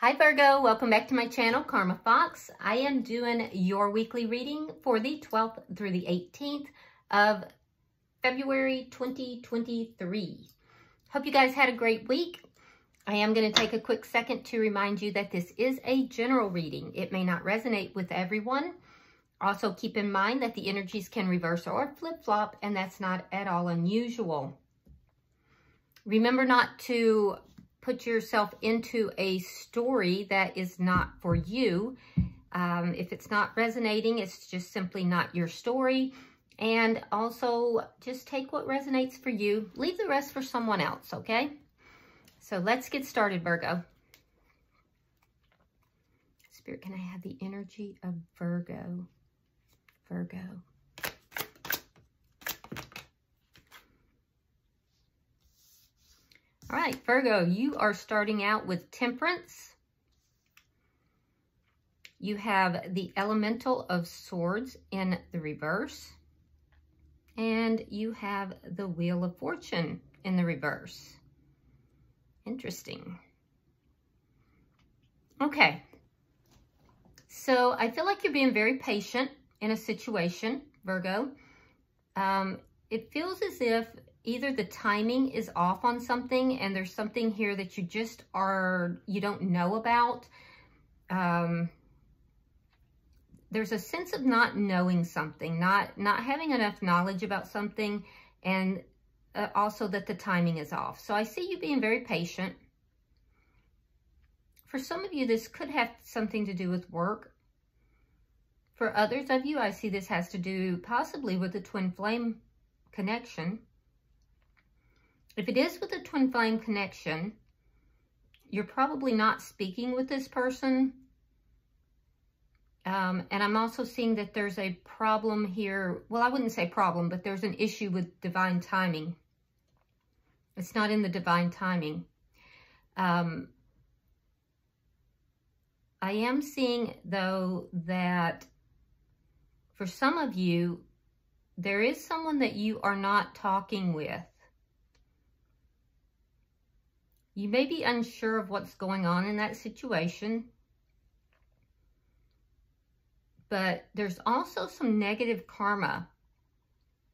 Hi Virgo, welcome back to my channel, Karma Fox. I am doing your weekly reading for the 12th through the 18th of February 2023. Hope you guys had a great week. I am going to take a quick second to remind you that this is a general reading. It may not resonate with everyone. Also keep in mind that the energies can reverse or flip-flop, and that's not at all unusual. Remember not to put yourself into a story that is not for you. If it's not resonating, it's just simply not your story. And also just take what resonates for you. Leave the rest for someone else, okay? So let's get started, Virgo. Spirit, can I have the energy of Virgo? Virgo. All right, Virgo, you are starting out with Temperance. You have the Elemental of Swords in the reverse. And you have the Wheel of Fortune in the reverse. Interesting. Okay. So I feel like you're being very patient in a situation, Virgo. It feels as if either the timing is off on something and there's something here that you don't know about. There's a sense of not knowing something, not having enough knowledge about something, and also that the timing is off. So I see you being very patient. For some of you, this could have something to do with work. For others of you, I see this has to do possibly with the twin flame connection. If it is with a twin flame connection, you're probably not speaking with this person. And I'm also seeing that there's a problem here. Well, I wouldn't say problem, but there's an issue with divine timing. It's not in the divine timing. I am seeing, though, that for some of you, there is someone that you are not talking with. You may be unsure of what's going on in that situation, but there's also some negative karma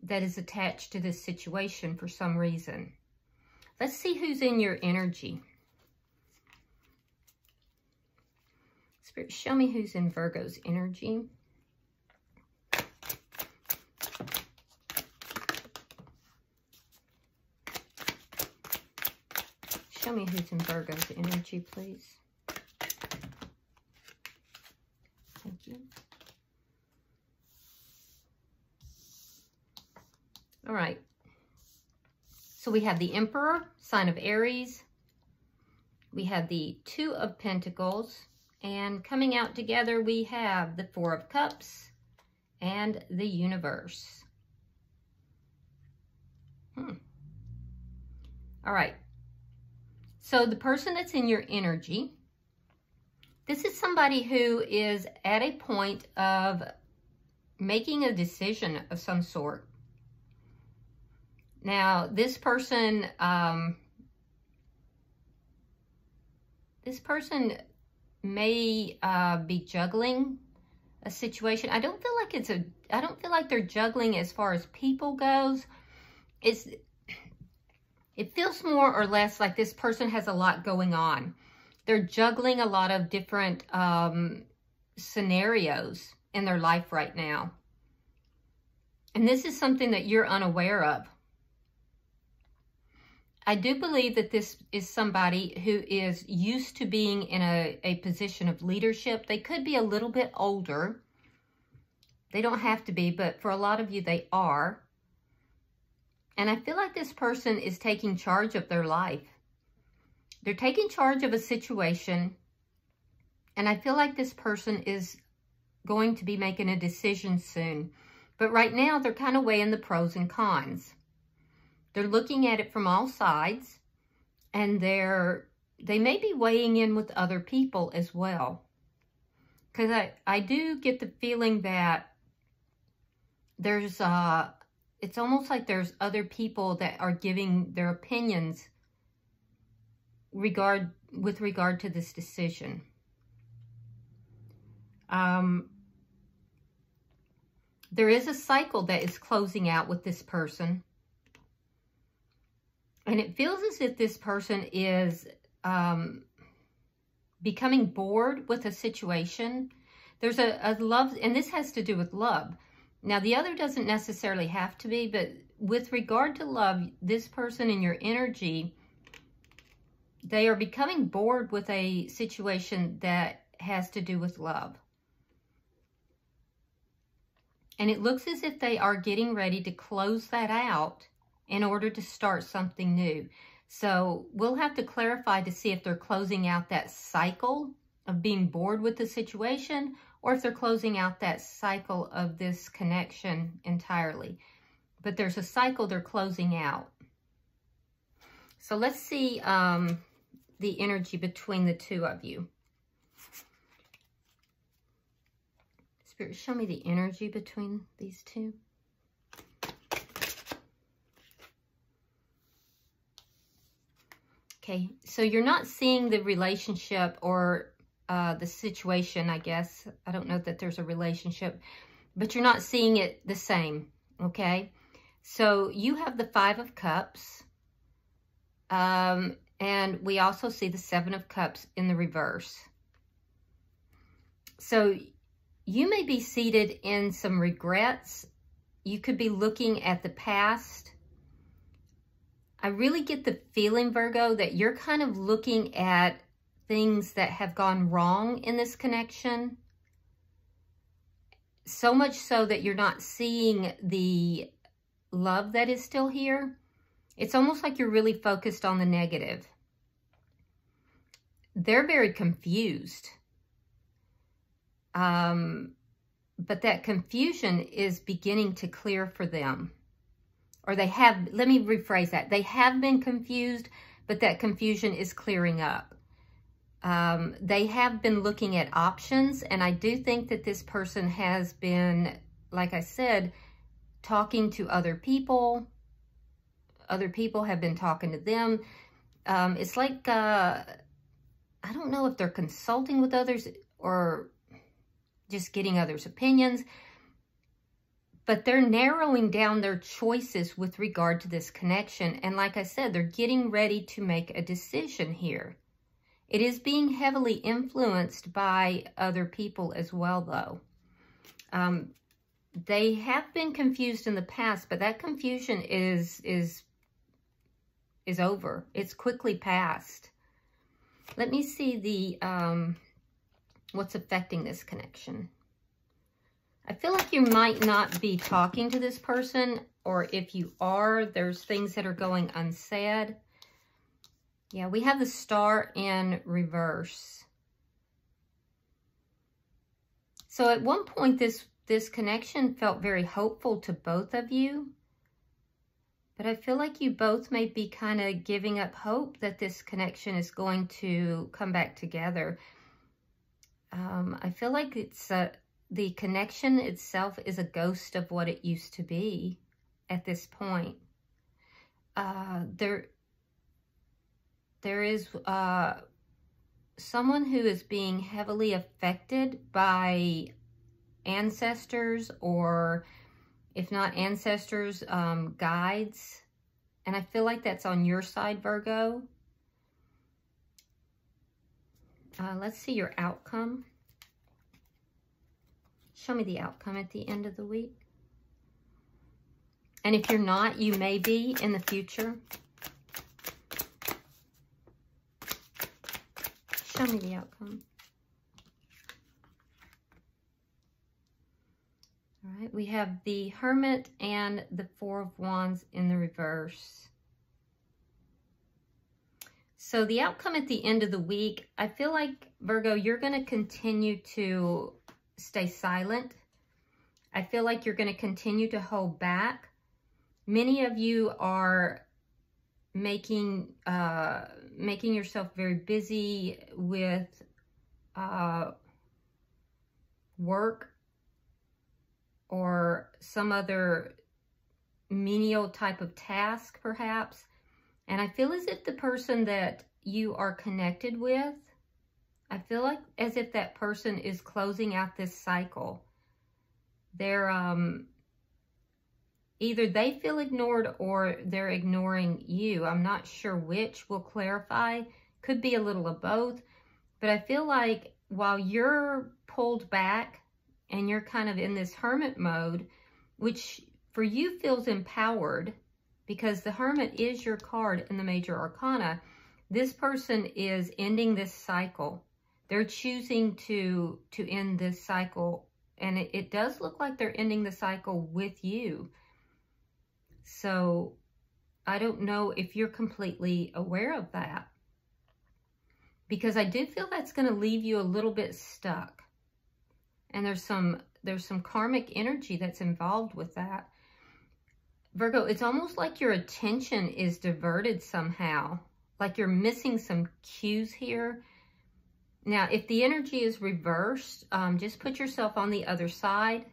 that is attached to this situation for some reason. Let's see who's in your energy. Spirit, show me who's in Virgo's energy. Show me who's in Virgo's energy, please. Thank you. All right. So we have the Emperor, sign of Aries. We have the Two of Pentacles. And coming out together, we have the Four of Cups and the Universe. All right. So the person that's in your energy, this is somebody who is at a point of making a decision of some sort. Now, this person may be juggling a situation. I don't feel like they're juggling as far as people goes. It feels more or less like this person has a lot going on. They're juggling a lot of different scenarios in their life right now. And this is something that you're unaware of. I do believe that this is somebody who is used to being in a position of leadership. They could be a little bit older. They don't have to be, but for a lot of you, they are. And I feel like this person is taking charge of their life. They're taking charge of a situation. And I feel like this person is going to be making a decision soon. But right now, they're kind of weighing the pros and cons. They're looking at it from all sides. And they may be weighing in with other people as well. Because I do get the feeling that there's it's almost like there's other people that are giving their opinions regarding with regard to this decision. There is a cycle that is closing out with this person. And it feels as if this person is becoming bored with a situation. There's a love, and this has to do with love. Now, the other doesn't necessarily have to be, but with regard to love, this person in your energy, they are becoming bored with a situation that has to do with love. And it looks as if they are getting ready to close that out in order to start something new. So we'll have to clarify to see if they're closing out that cycle of being bored with the situation, or if they're closing out that cycle of this connection entirely. But there's a cycle they're closing out. So let's see the energy between the two of you. Spirit, show me the energy between these two. Okay, so you're not seeing the relationship or the situation, I guess. I don't know that there's a relationship, but you're not seeing it the same, okay? So you have the Five of Cups, and we also see the Seven of Cups in the reverse. So you may be seated in some regrets. You could be looking at the past. I really get the feeling, Virgo, that you're kind of looking at things that have gone wrong in this connection. So much so that you're not seeing the love that is still here. It's almost like you're really focused on the negative. They're very confused. But that confusion is beginning to clear for them. Or they have, let me rephrase that. They have been confused, but that confusion is clearing up. They have been looking at options, and I do think that this person has been, like I said, talking to other people. Other people have been talking to them. It's like, I don't know if they're consulting with others or just getting others' opinions, but they're narrowing down their choices with regard to this connection. And like I said, they're getting ready to make a decision here. It is being heavily influenced by other people as well, though. They have been confused in the past, but that confusion is over. It's quickly past. Let me see the what's affecting this connection. I feel like you might not be talking to this person, or if you are, there's things that are going unsaid. Yeah, we have the Star in reverse. So at one point, this connection felt very hopeful to both of you. But I feel like you both may be kind of giving up hope that this connection is going to come back together. I feel like it's the connection itself is a ghost of what it used to be at this point. There is someone who is being heavily affected by ancestors, or if not ancestors, guides. And I feel like that's on your side, Virgo. Let's see your outcome. Show me the outcome at the end of the week. And if you're not, you may be in the future. Show me the outcome. All right, we have the Hermit and the Four of Wands in the reverse. So the outcome at the end of the week, I feel like, Virgo, you're going to continue to stay silent. I feel like you're going to continue to hold back. Many of you are making yourself very busy with work or some other menial type of task, perhaps. And I feel as if the person that you are connected with, I feel like as if that person is closing out this cycle. They're, either they feel ignored or they're ignoring you. I'm not sure which. Will clarify. Could be a little of both. But I feel like while you're pulled back and you're kind of in this hermit mode, which for you feels empowered because the hermit is your card in the major arcana, this person is ending this cycle. They're choosing to end this cycle. And it does look like they're ending the cycle with you. So I don't know if you're completely aware of that. Because I do feel that's going to leave you a little bit stuck. And there's some karmic energy that's involved with that. Virgo, it's almost like your attention is diverted somehow. Like you're missing some cues here. Now, if the energy is reversed, just put yourself on the other side.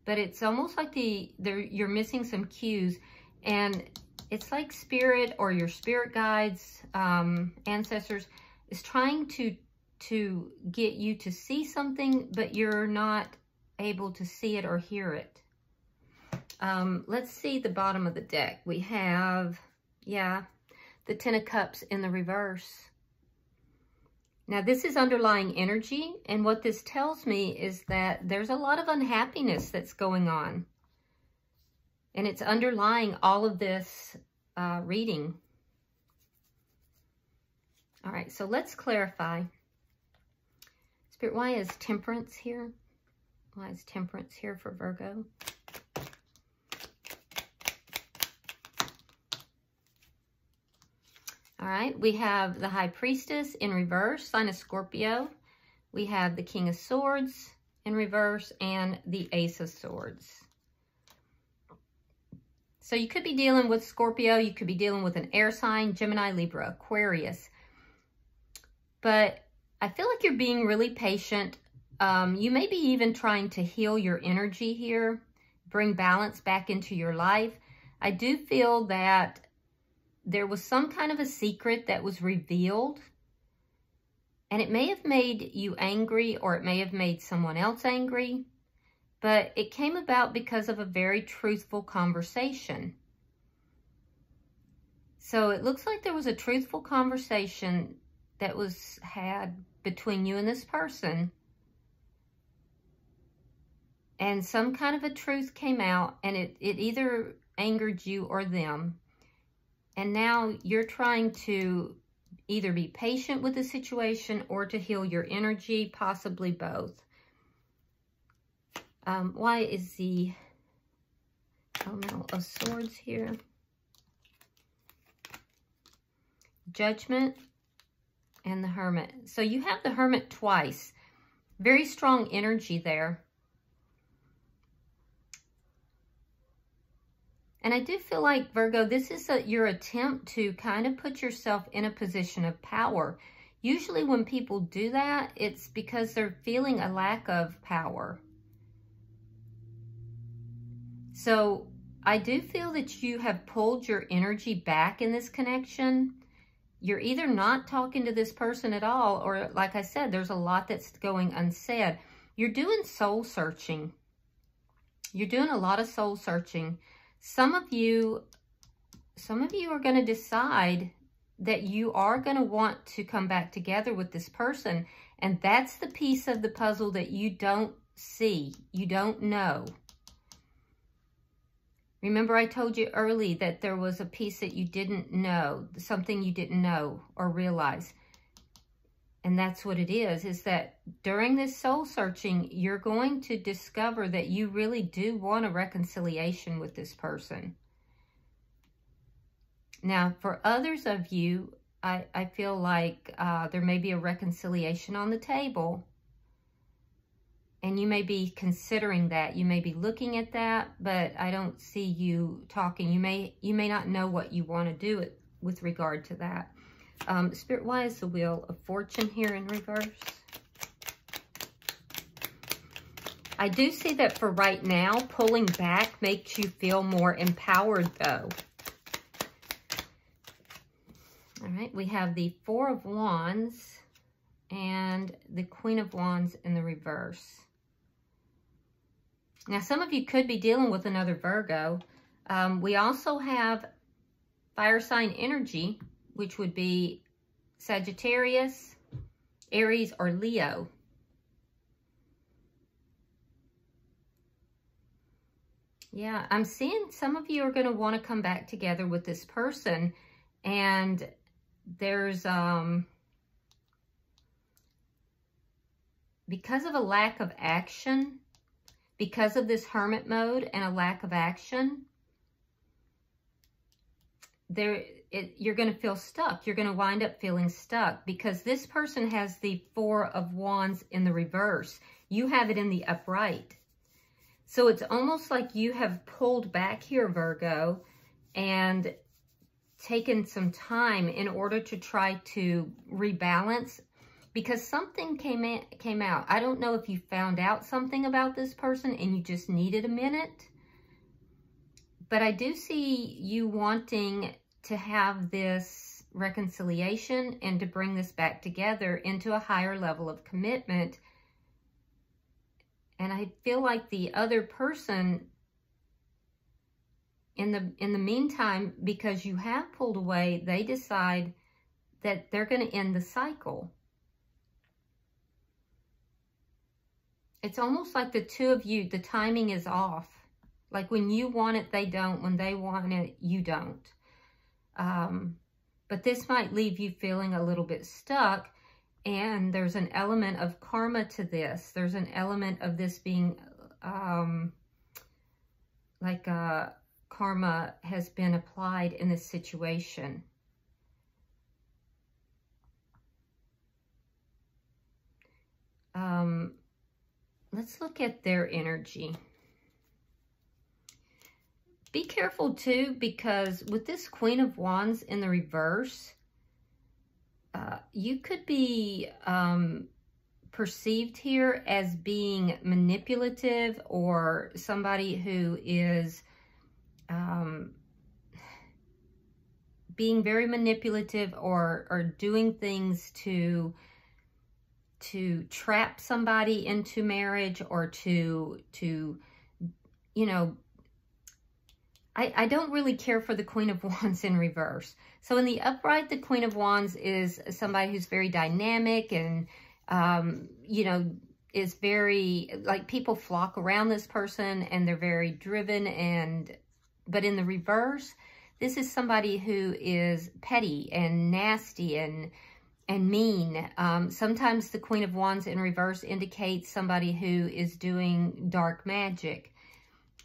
But it's almost like you're missing some cues. And it's like spirit or your spirit guides, ancestors, is trying to get you to see something, but you're not able to see it or hear it. Let's see the bottom of the deck. We have, the Ten of Cups in the reverse. Now, this is underlying energy, and what this tells me is that there's a lot of unhappiness that's going on. And it's underlying all of this reading. All right, so let's clarify. Spirit, why is Temperance here? Why is Temperance here for Virgo? All right, we have the High Priestess in reverse, sign of Scorpio. We have the King of Swords in reverse and the Ace of Swords. So you could be dealing with Scorpio. You could be dealing with an air sign, Gemini, Libra, Aquarius. But I feel like you're being really patient. You may be even trying to heal your energy here, bring balance back into your life. I do feel that there was some kind of a secret that was revealed, and it may have made you angry or it may have made someone else angry, but it came about because of a very truthful conversation. So it looks like there was a truthful conversation that was had between you and this person, and some kind of a truth came out, and it either angered you or them. And now you're trying to either be patient with the situation or to heal your energy, possibly both. Why is the Elemental of Swords here? Judgment and the Hermit. So you have the Hermit twice. Very strong energy there. And I do feel like, Virgo, this is your attempt to kind of put yourself in a position of power. Usually when people do that, it's because they're feeling a lack of power. So I do feel that you have pulled your energy back in this connection. You're either not talking to this person at all, or like I said, there's a lot that's going unsaid. You're doing soul searching. You're doing a lot of soul searching. Some of you are going to decide that you are going to want to come back together with this person. And that's the piece of the puzzle that you don't see. You don't know. Remember, I told you early that there was a piece that you didn't know, something you didn't know or realize. And that's what it is that during this soul searching, you're going to discover that you really do want a reconciliation with this person. Now, for others of you, I feel like there may be a reconciliation on the table. And you may be considering that. You may be looking at that, but I don't see you talking. You may not know what you want to do with regard to that. Spirit, why is the Wheel of Fortune here in reverse? I do see that for right now, pulling back makes you feel more empowered, though. All right, we have the Four of Wands and the Queen of Wands in the reverse. Now, some of you could be dealing with another Virgo. We also have fire sign energy, which would be Sagittarius, Aries, or Leo. Yeah, I'm seeing some of you are going to want to come back together with this person, and there's, because of a lack of action, because of this hermit mode and a lack of action, you're going to feel stuck. You're going to wind up feeling stuck because this person has the Four of Wands in the reverse. You have it in the upright. So it's almost like you have pulled back here, Virgo, and taken some time in order to try to rebalance, because something came out. I don't know if you found out something about this person and you just needed a minute, but I do see you wanting to have this reconciliation and to bring this back together into a higher level of commitment. And I feel like the other person, in the meantime, because you have pulled away, they decide that they're going to end the cycle. It's almost like the two of you, the timing is off. Like when you want it, they don't. When they want it, you don't. But this might leave you feeling a little bit stuck. And there's an element of karma to this. There's an element of this being like karma has been applied in this situation. Let's look at their energy. Be careful too, because with this Queen of Wands in the reverse, you could be perceived here as being manipulative, or somebody who is being very manipulative, or doing things to trap somebody into marriage, or to you know, I don't really care for the Queen of Wands in reverse. So in the upright, the Queen of Wands is somebody who's very dynamic and, you know, is very, like, people flock around this person and they're very driven. But in the reverse, this is somebody who is petty and nasty and mean. Sometimes the Queen of Wands in reverse indicates somebody who is doing dark magic.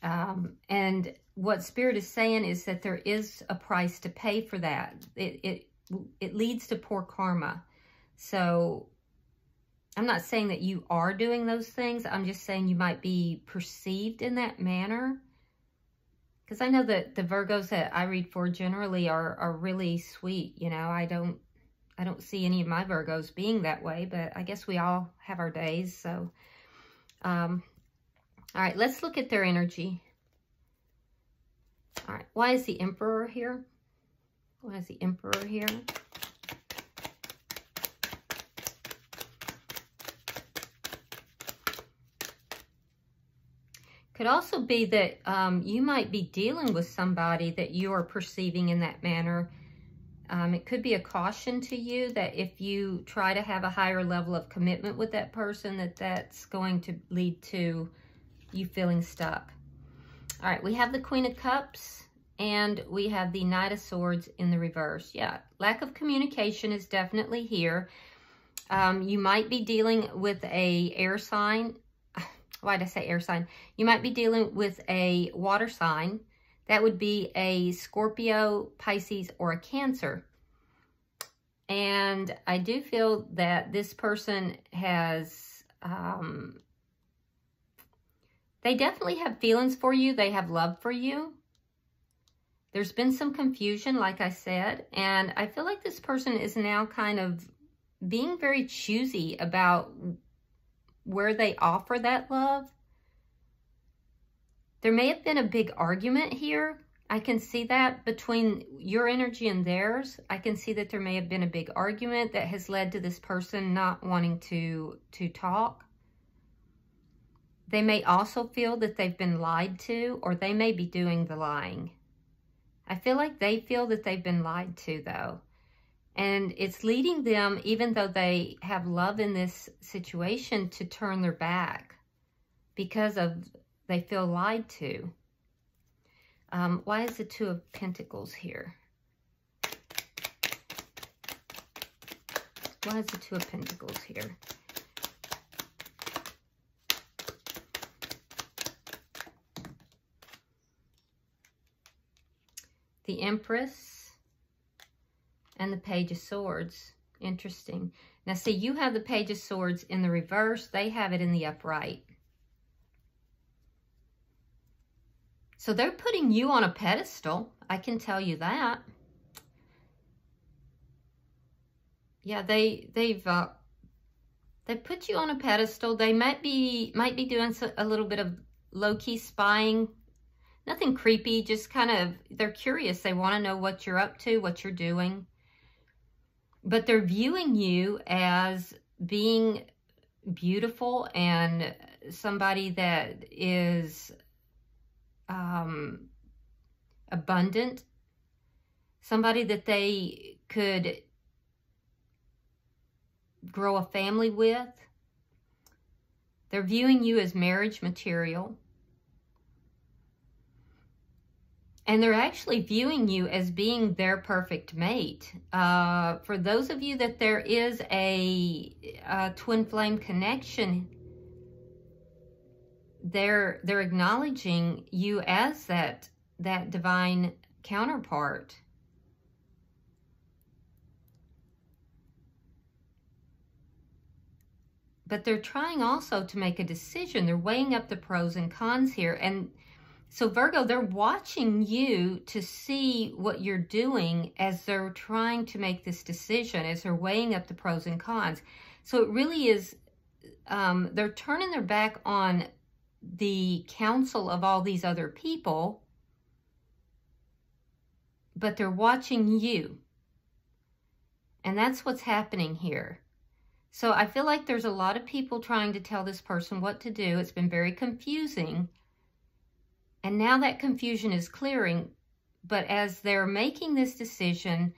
And what Spirit is saying is that there is a price to pay for that. It leads to poor karma. So I'm not saying that you are doing those things. I'm just saying you might be perceived in that manner. Because I know that the Virgos that I read for generally are really sweet. You know, I don't see any of my Virgos being that way, but I guess we all have our days. So, all right, let's look at their energy. All right, why is the Emperor here? Why is the Emperor here? Could also be that you might be dealing with somebody that you are perceiving in that manner. It could be a caution to you that if you try to have a higher level of commitment with that person, that's going to lead to you feeling stuck. All right, we have the Queen of Cups and we have the Knight of Swords in the reverse. Yeah, lack of communication is definitely here. You might be dealing with a air sign. Why did I say air sign? You might be dealing with a water sign. That would be a Scorpio, Pisces, or a Cancer. And I do feel that this person has, they definitely have feelings for you. They have love for you. There's been some confusion, like I said. And I feel like this person is now kind of being very choosy about where they offer that love. There may have been a big argument here. I can see that between your energy and theirs. I can see that there may have been a big argument that has led to this person not wanting to talk. They may also feel that they've been lied to, or they may be doing the lying. I feel like they feel that they've been lied to, though. And it's leading them, even though they have love in this situation, to turn their back because they feel lied to. Why is the Two of Pentacles here? Why is the Two of Pentacles here? The Empress and the Page of Swords. Interesting. Now, see, you have the Page of Swords in the reverse. They have it in the upright. So they're putting you on a pedestal. I can tell you that. Yeah, they put you on a pedestal. They might be doing a little bit of low-key spying. Nothing creepy, just kind of, they're curious. They want to know what you're up to, what you're doing. But they're viewing you as being beautiful and somebody that is abundant, somebody that they could grow a family with. They're viewing you as marriage material. And they're actually viewing you as being their perfect mate. For those of you that there is a twin flame connection, they're acknowledging you as that divine counterpart. But they're trying also to make a decision. They're weighing up the pros and cons here. And so Virgo, they're watching you to see what you're doing as they're trying to make this decision, as they're weighing up the pros and cons. So it really is, they're turning their back on the counsel of all these other people, but they're watching you. And that's what's happening here. So I feel like there's a lot of people trying to tell this person what to do. It's been very confusing. And now that confusion is clearing. But as they're making this decision,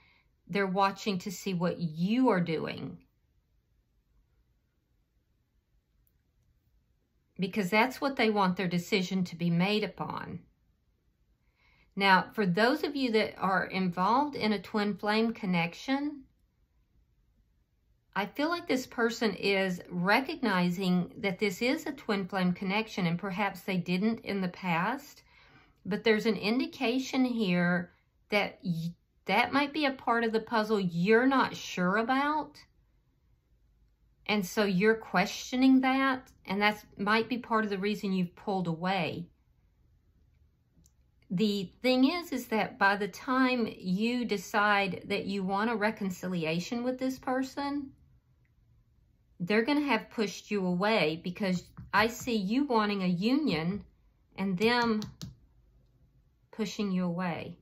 they're watching to see what you are doing. Because that's what they want their decision to be made upon. Now, for those of you that are involved in a twin flame connection, I feel like this person is recognizing that this is a twin flame connection, and perhaps they didn't in the past, but there's an indication here that that might be a part of the puzzle you're not sure about. And so you're questioning that, and that might be part of the reason you've pulled away. The thing is that by the time you decide that you want a reconciliation with this person, they're going to have pushed you away, because I see you wanting a union and them pushing you away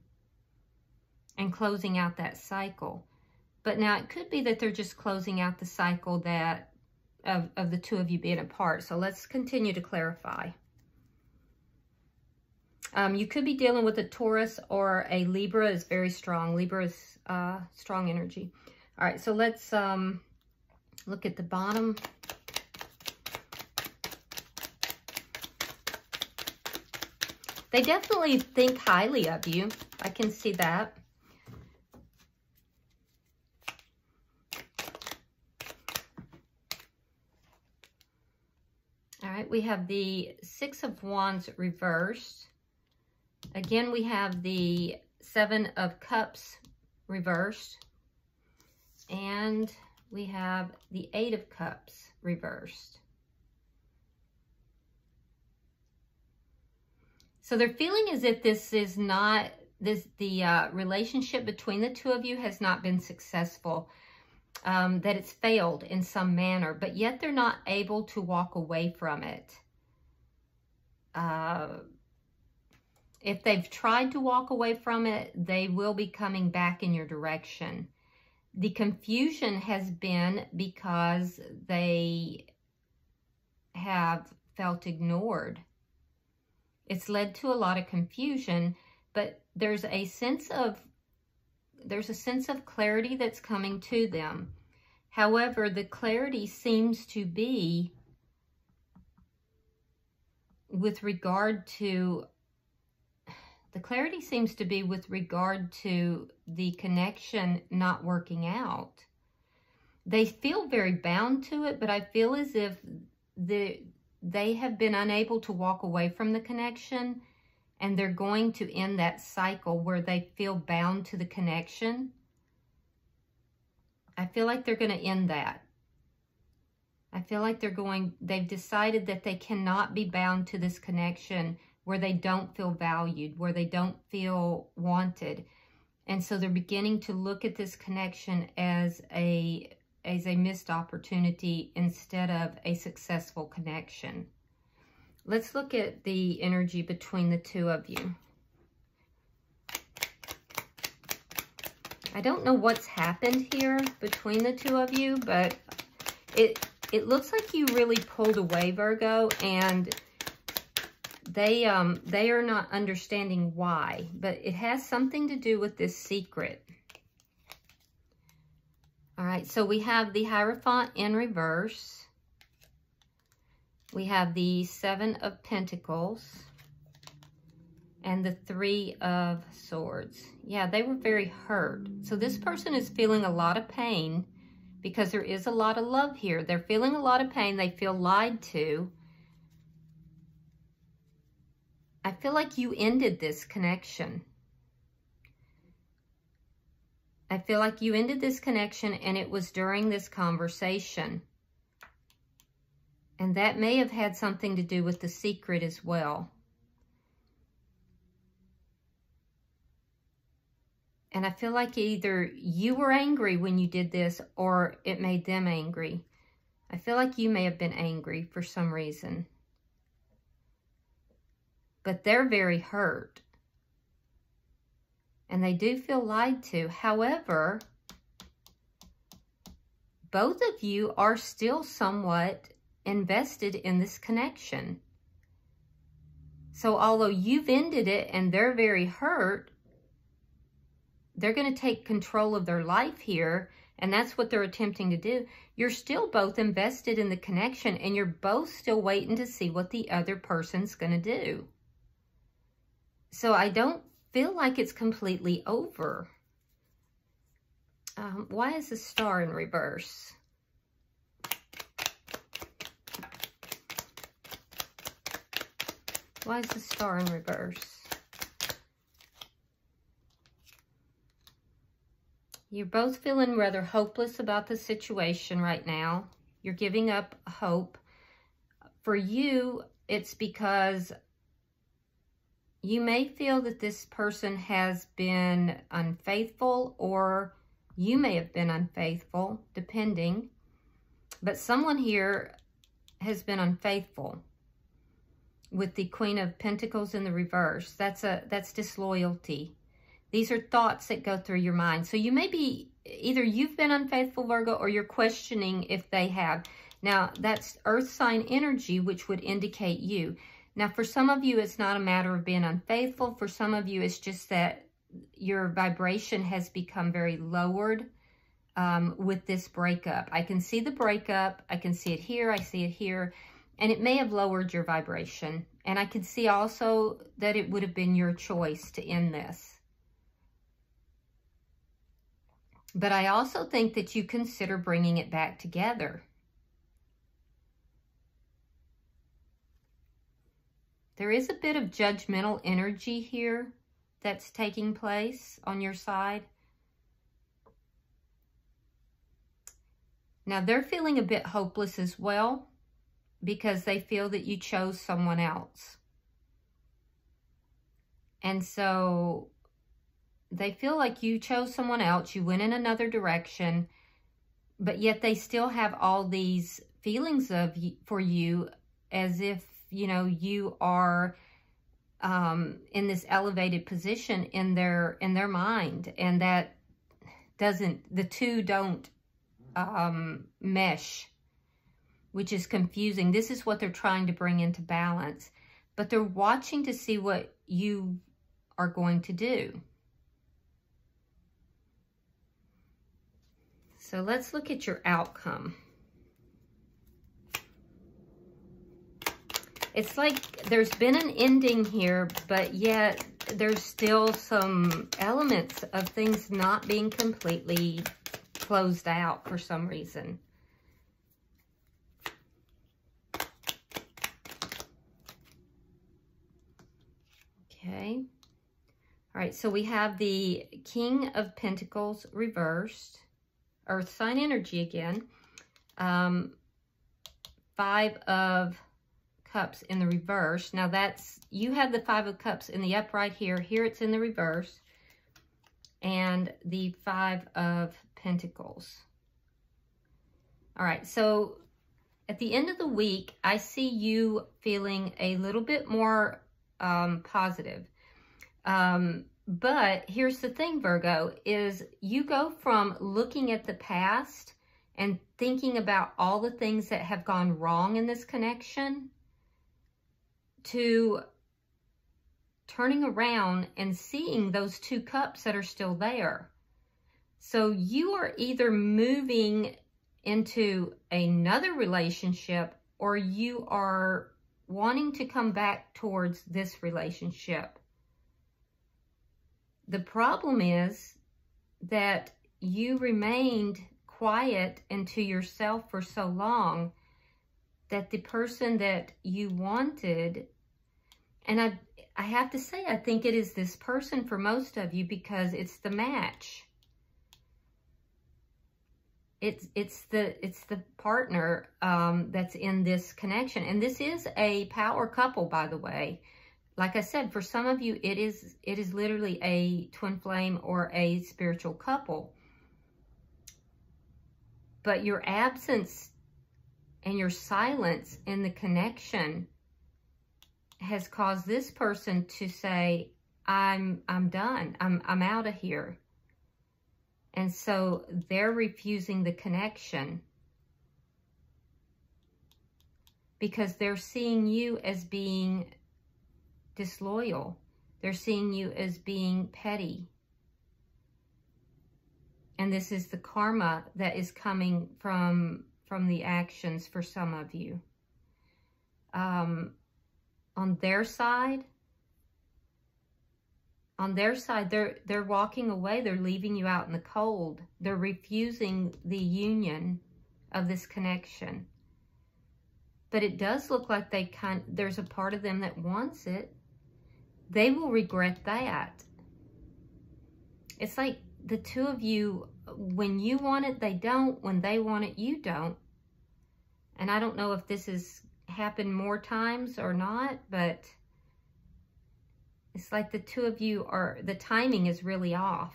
and closing out that cycle. But now it could be that they're just closing out the cycle that of the two of you being apart. So let's continue to clarify. You could be dealing with a Taurus, or a Libra is very strong. Libra is strong energy. All right, so let's look at the bottom. They definitely think highly of you. I can see that. All right, we have the Six of Wands reversed. Again, we have the Seven of Cups reversed. And we have the Eight of Cups reversed. So they're feeling as if this is not, the relationship between the two of you has not been successful, that it's failed in some manner, but yet they're not able to walk away from it. If they've tried to walk away from it, they will be coming back in your direction. The confusion has been because they have felt ignored. It's led to a lot of confusion, but there's a sense of clarity that's coming to them. However, the clarity seems to be with regard to the connection not working out. They feel very bound to it, but I feel as if they have been unable to walk away from the connection, and they're going to end that cycle where they feel bound to the connection. I feel like they're going to end that. I feel like they've decided that they cannot be bound to this connection where they don't feel valued, where they don't feel wanted. And so they're beginning to look at this connection as a missed opportunity instead of a successful connection. Let's look at the energy between the two of you. I don't know what's happened here between the two of you, but it looks like you really pulled away, Virgo, and they are not understanding why, but it has something to do with this secret. All right, so we have the Hierophant in reverse. We have the Seven of Pentacles and the Three of Swords. Yeah, they were very hurt. So this person is feeling a lot of pain because there is a lot of love here. They're feeling a lot of pain. They feel lied to. I feel like you ended this connection. I feel like you ended this connection, and it was during this conversation. And that may have had something to do with the secret as well. And I feel like either you were angry when you did this, or it made them angry. I feel like you may have been angry for some reason. But they're very hurt. And they do feel lied to. However, both of you are still somewhat invested in this connection. So although you've ended it and they're very hurt, they're going to take control of their life here, and that's what they're attempting to do. You're still both invested in the connection, and you're both still waiting to see what the other person's going to do. So I don't feel like it's completely over. Why is the Star in reverse? Why is the Star in reverse? You're both feeling rather hopeless about the situation right now. You're giving up hope. For you, it's because you may feel that this person has been unfaithful, or you may have been unfaithful, depending. But someone here has been unfaithful with the Queen of Pentacles in the reverse. That's disloyalty. These are thoughts that go through your mind. So you may be, either you've been unfaithful, Virgo, or you're questioning if they have. Now, that's earth sign energy, which would indicate you. Now, for some of you, it's not a matter of being unfaithful. For some of you, it's just that your vibration has become very lowered with this breakup. I can see the breakup. I can see it here. I see it here. And it may have lowered your vibration. And I can see also that it would have been your choice to end this. But I also think that you consider bringing it back together. There is a bit of judgmental energy here that's taking place on your side. Now, they're feeling a bit hopeless as well because they feel that you chose someone else. And so they feel like you chose someone else, you went in another direction, but yet they still have all these feelings for you as if, you know, you are in this elevated position in their mind, and that the two don't mesh, which is confusing. This is what they're trying to bring into balance, but they're watching to see what you are going to do. So let's look at your outcome. It's like there's been an ending here, but yet there's still some elements of things not being completely closed out for some reason. Okay. All right, so we have the King of Pentacles reversed, Earth sign energy again. 5 of Cups in the reverse. Now that's, you have the 5 of Cups in the upright here. Here it's in the reverse. And the 5 of Pentacles. All right, so at the end of the week, I see you feeling a little bit more positive. But here's the thing, Virgo, is you go from looking at the past and thinking about all the things that have gone wrong in this connection to turning around and seeing those 2 cups that are still there. So you are either moving into another relationship, or you are wanting to come back towards this relationship. The problem is that you remained quiet and to yourself for so long that the person that you wanted, and I have to say, I think it is this person for most of you, because it's the match. It's the partner that's in this connection. And this is a power couple, by the way. Like I said, for some of you, it is literally a twin flame or a spiritual couple. But your absence and your silence in the connection has caused this person to say, I'm done. I'm out of here. And so they're refusing the connection because they're seeing you as being disloyal. They're seeing you as being petty. And this is the karma that is coming from the actions for some of you. On their side, they're walking away. They're leaving you out in the cold. They're refusing the union of this connection. But it does look like there's a part of them that wants it. They will regret that. It's like the two of you, when you want it, they don't. When they want it, you don't. And I don't know if this has happened more times or not, but it's like the two of you the timing is really off.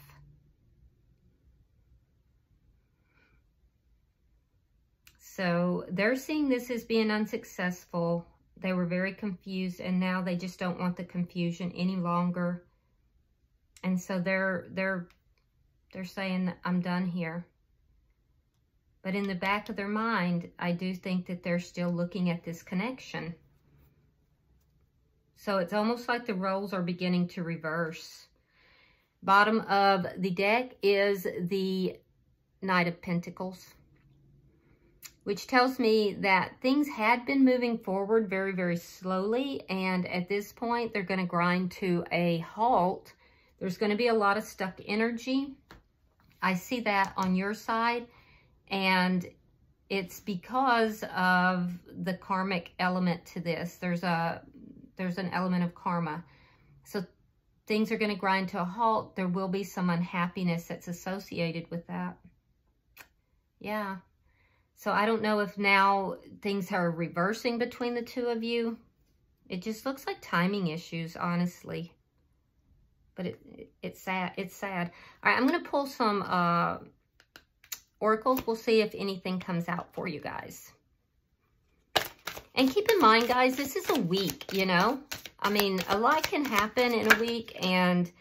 So they're seeing this as being unsuccessful. They were very confused, and now they just don't want the confusion any longer. And so they're saying, I'm done here. But in the back of their mind, I do think that they're still looking at this connection. So it's almost like the roles are beginning to reverse. Bottom of the deck is the Knight of Pentacles, which tells me that things had been moving forward very, very slowly. And at this point, they're going to grind to a halt. There's going to be a lot of stuck energy. I see that on your side. And it's because of the karmic element to this. There's an element of karma. So things are going to grind to a halt. There will be some unhappiness that's associated with that. Yeah. So I don't know if now things are reversing between the two of you. It just looks like timing issues, honestly. But it's sad. It's sad. All right, I'm going to pull some oracles. We'll see if anything comes out for you guys. And keep in mind, guys, this is a week, you know. I mean, a lot can happen in a week, and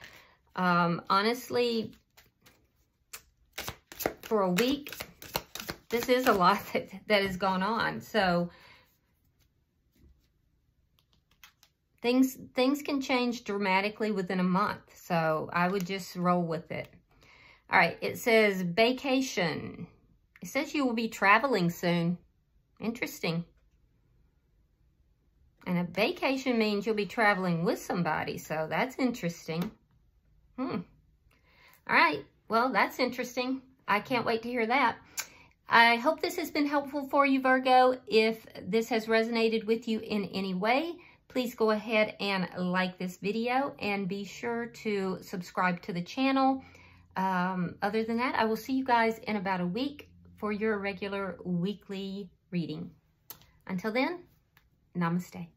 honestly, for a week, this is a lot that has gone on. So things can change dramatically within a month. So I would just roll with it. All right, it says vacation. It says you will be traveling soon. Interesting. And a vacation means you'll be traveling with somebody, so that's interesting. All right, well, that's interesting. I can't wait to hear that. I hope this has been helpful for you, Virgo. If this has resonated with you in any way, please go ahead and like this video and be sure to subscribe to the channel. Other than that, I will see you guys in about a week for your regular weekly reading. Until then, namaste.